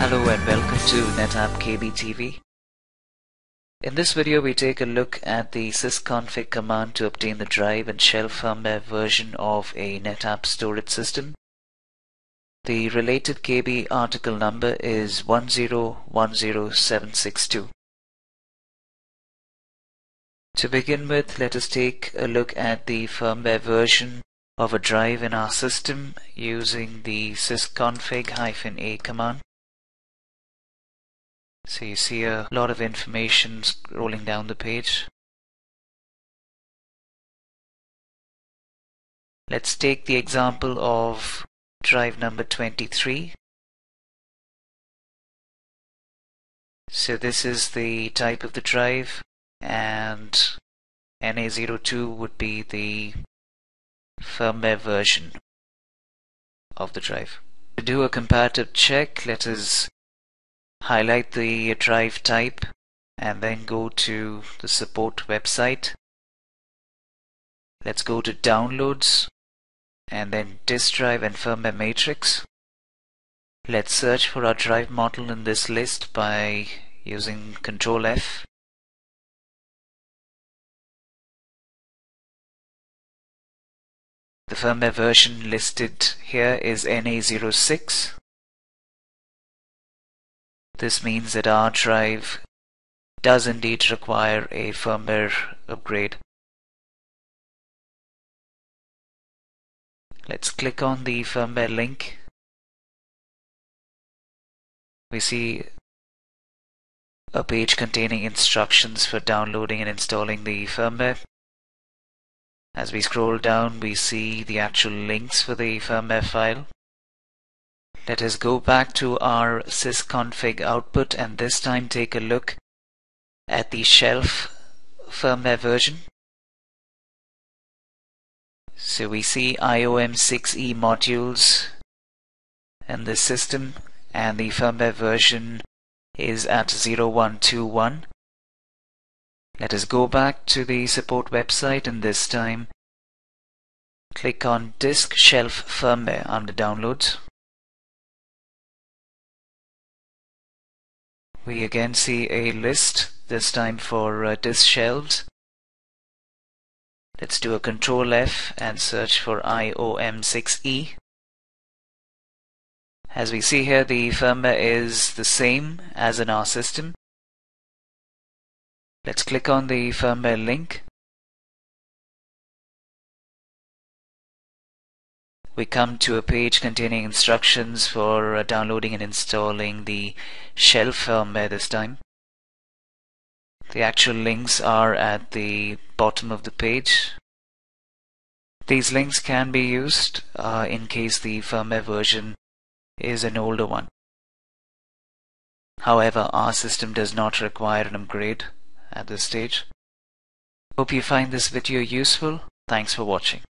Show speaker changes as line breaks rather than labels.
Hello and welcome to NetApp KBTV. In this video we take a look at the sysconfig command to obtain the drive and shelf firmware version of a NetApp storage system. The related KB article number is 1010762. To begin with, let us take a look at the firmware version of a drive in our system using the sysconfig-a command. So you see a lot of information scrolling down the page. Let's take the example of drive number 23. So this is the type of the drive, and NA02 would be the firmware version of the drive. To do a comparative check, let us highlight the drive type and then go to the support website. Let's go to downloads and then disk drive and firmware matrix. Let's search for our drive model in this list by using Ctrl F. The firmware version listed here is NA06. This means that our drive does indeed require a firmware upgrade. Let's click on the firmware link. We see a page containing instructions for downloading and installing the firmware. As we scroll down, we see the actual links for the firmware file. Let us go back to our sysconfig output and this time take a look at the shelf firmware version. So we see IOM6E modules in this system and the firmware version is at 0121. Let us go back to the support website and this time click on Disk Shelf Firmware under Downloads. We again see a list, this time for disk shelves. Let's do a Ctrl F and search for IOM6E. As we see here, the firmware is the same as in our system. Let's click on the firmware link. We come to a page containing instructions for downloading and installing the shelf firmware this time. The actual links are at the bottom of the page. These links can be used in case the firmware version is an older one. However, our system does not require an upgrade at this stage. Hope you find this video useful. Thanks for watching.